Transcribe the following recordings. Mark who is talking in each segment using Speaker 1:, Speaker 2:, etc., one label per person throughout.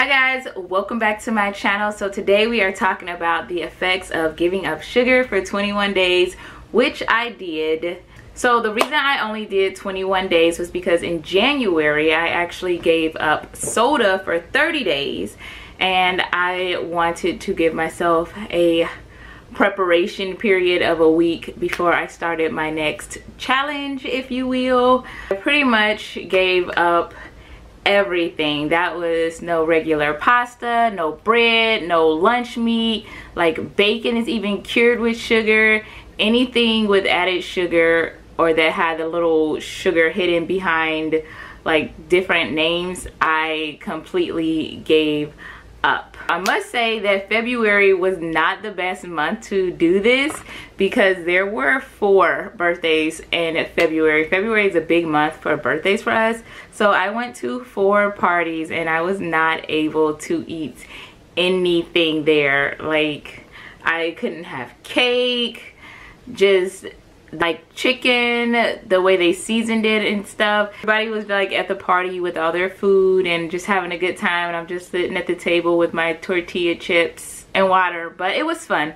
Speaker 1: Hi guys, welcome back to my channel. So today we are talking about the effects of giving up sugar for 21 days, which I did. So the reason I only did 21 days was because in January I actually gave up soda for 30 days and I wanted to give myself a preparation period of a week before I started my next challenge, if you will. I pretty much gave up everything. That was no regular pasta, no bread, no lunch meat, like bacon is even cured with sugar. Anything with added sugar or that had a little sugar hidden behind like different names, I completely gave up. I must say that February was not the best month to do this because there were 4 birthdays in February. February is a big month for birthdays for us. So I went to 4 parties and I was not able to eat anything there. Like I couldn't have cake, just like chicken, the way they seasoned it and stuff. Everybody was like at the party with all their food and just having a good time, and I'm just sitting at the table with my tortilla chips and water. But it was fun.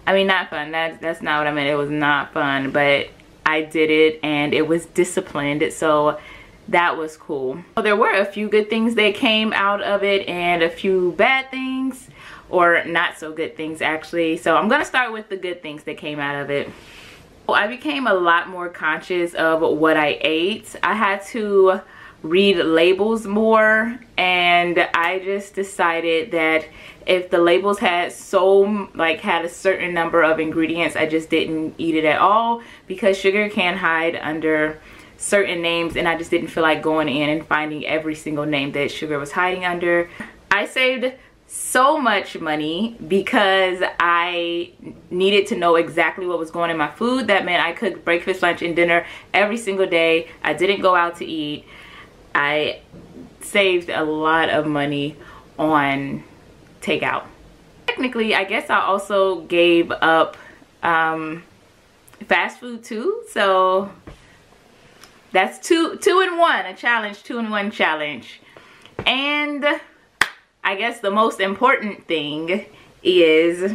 Speaker 1: I mean, not fun, that's not what I meant. It was not fun, but I did it and it was disciplined, so that was cool. So there were a few good things that came out of it and a few bad things, or not so good things actually. So I'm gonna start with the good things that came out of it. I became a lot more conscious of what I ate. I had to read labels more, and I just decided that if the labels had had a certain number of ingredients, I just didn't eat it at all, because sugar can hide under certain names and I just didn't feel like going in and finding every single name that sugar was hiding under. I saved so much money because I needed to know exactly what was going in my food. That meant I cooked breakfast, lunch, and dinner every single day. I didn't go out to eat. I saved a lot of money on takeout. Technically, I guess I also gave up fast food too. So that's two in one, a challenge, 2-in-1 challenge. And I guess the most important thing is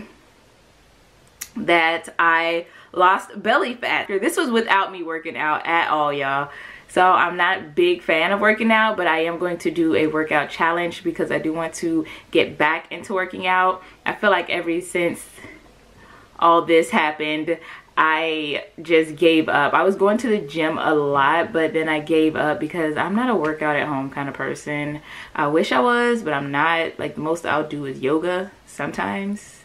Speaker 1: that I lost belly fat. This was without me working out at all, y'all. So I'm not a big fan of working out, but I am going to do a workout challenge because I do want to get back into working out. I feel like ever since all this happened, I just gave up. I was going to the gym a lot, but then I gave up because I'm not a workout at home kind of person. I wish I was, but I'm not. Like the most I'll do is yoga sometimes.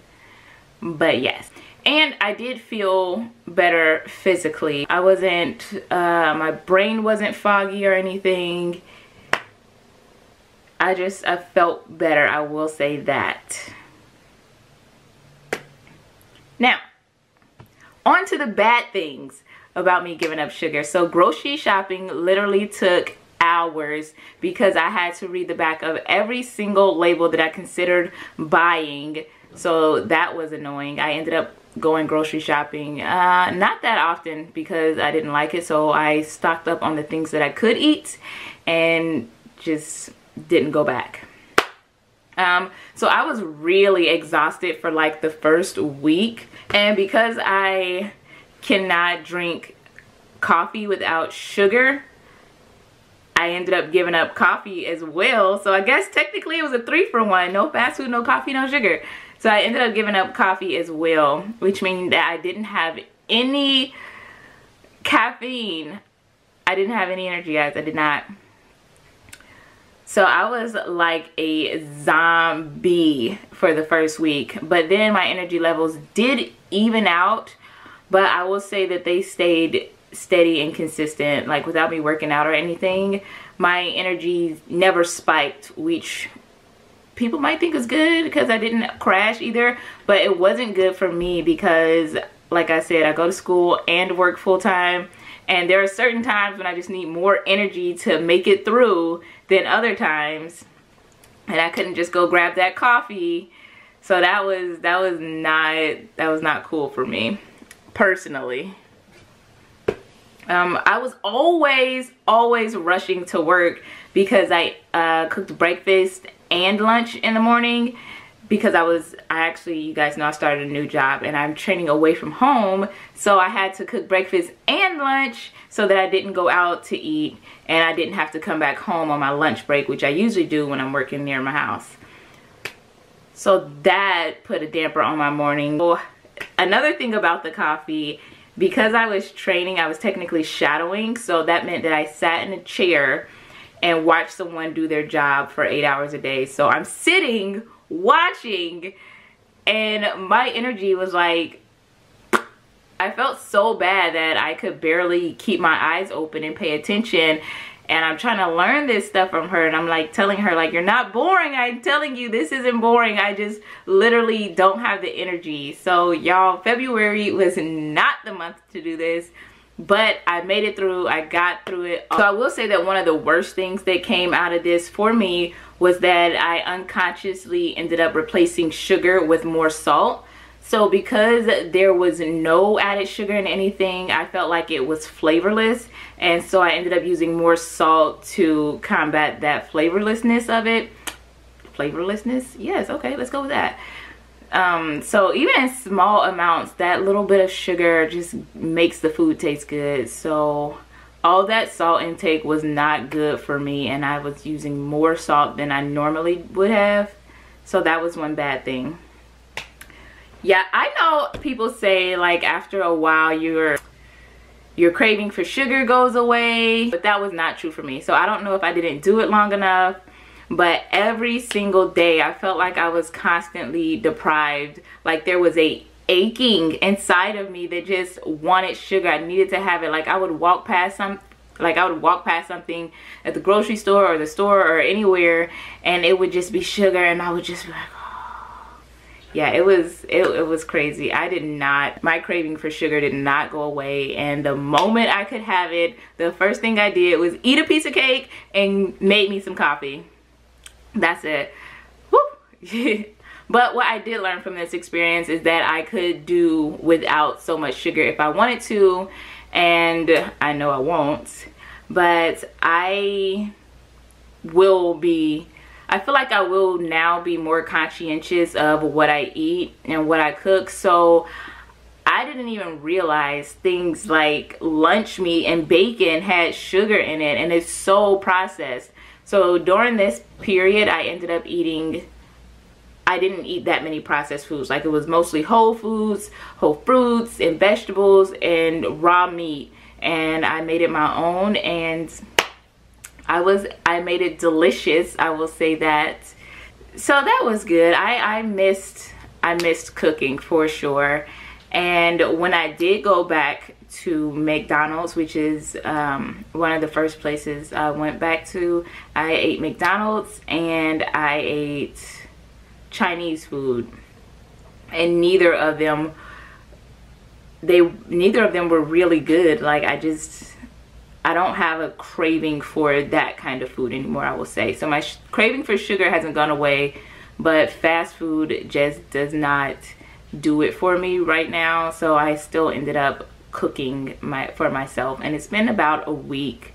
Speaker 1: But yes. And I did feel better physically. I wasn't, my brain wasn't foggy or anything. I felt better, I will say that. Now, on to the bad things about me giving up sugar. So grocery shopping literally took hours because I had to read the back of every single label that I considered buying. So that was annoying. I ended up going grocery shopping not that often because I didn't like it. So I stocked up on the things that I could eat and just didn't go back. So I was really exhausted for like the first week, and because I cannot drink coffee without sugar, I ended up giving up coffee as well. So I guess technically it was a 3-for-1, no fast food, no coffee, no sugar. So I ended up giving up coffee as well, which means that I didn't have any caffeine. I didn't have any energy, guys. I did not. So I was like a zombie for the first week, but then my energy levels did even out, but I will say that they stayed steady and consistent, like without me working out or anything. My energy never spiked, which people might think is good because I didn't crash either, but it wasn't good for me because, like I said, I go to school and work full-time. And there are certain times when I just need more energy to make it through than other times. And I couldn't just go grab that coffee. So that was not cool for me personally. I was always rushing to work because I cooked breakfast and lunch in the morning because you guys know I started a new job and I'm training away from home, so I had to cook breakfast and lunch so that I didn't go out to eat and I didn't have to come back home on my lunch break, which I usually do when I'm working near my house. So that put a damper on my morning. Another thing about the coffee, because I was training, I was technically shadowing, so that meant that I sat in a chair and watched someone do their job for 8 hours a day. So I'm sitting watching and my energy was like, I felt so bad that I could barely keep my eyes open and pay attention. And I'm trying to learn this stuff from her, and I'm like telling her, like, you're not boring. I'm telling you, this isn't boring. I just literally don't have the energy. So y'all, February was not the month to do this, but I made it through. I got through it. So I will say that one of the worst things that came out of this for me was that I unconsciously ended up replacing sugar with more salt. So because there was no added sugar in anything, I felt like it was flavorless. And so I ended up using more salt to combat that flavorlessness of it. Flavorlessness? Yes, okay, let's go with that. So even in small amounts, that little bit of sugar just makes the food taste good. So all that salt intake was not good for me, and I was using more salt than I normally would have. So that was one bad thing. Yeah, I know people say like after a while your craving for sugar goes away, but that was not true for me. So I don't know if I didn't do it long enough, but every single day I felt like I was constantly deprived. Like there was a aching inside of me that just wanted sugar. I needed to have it. Like I would walk past something at the grocery store or the store or anywhere, and it would just be sugar, and I would just be like, yeah, it was crazy. My craving for sugar did not go away, and the moment I could have it, the first thing I did was eat a piece of cake and made me some coffee. That's it. Woo. But what I did learn from this experience is that I could do without so much sugar if I wanted to, and I know I won't, but I feel like I will now be more conscientious of what I eat and what I cook. So I didn't even realize things like lunch meat and bacon had sugar in it, and it's so processed. So during this period, I ended up I didn't eat that many processed foods. Like it was mostly whole foods, whole fruits and vegetables and raw meat. And I made it my own, and I made it delicious, I will say that. So that was good. I missed cooking for sure. And when I did go back to McDonald's, which is one of the first places I went back to, I ate McDonald's and I ate Chinese food, and neither of them were really good. Like I don't have a craving for that kind of food anymore, I will say. So my craving for sugar hasn't gone away, but fast food just does not do it for me right now. So I still ended up cooking for myself, and it's been about a week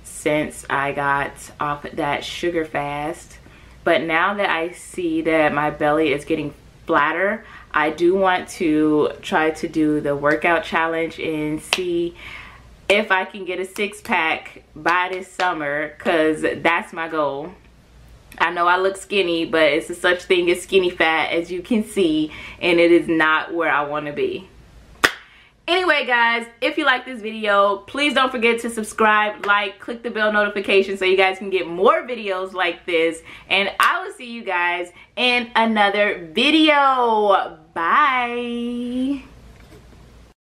Speaker 1: since I got off that sugar fast. But now that I see that my belly is getting flatter, I do want to try to do the workout challenge and see if I can get a six-pack by this summer, because that's my goal. I know I look skinny, but it's a such thing as skinny fat, as you can see, and it is not where I want to be. Anyway, guys, if you like this video, please don't forget to subscribe, like, click the bell notification so you guys can get more videos like this. And I will see you guys in another video. Bye.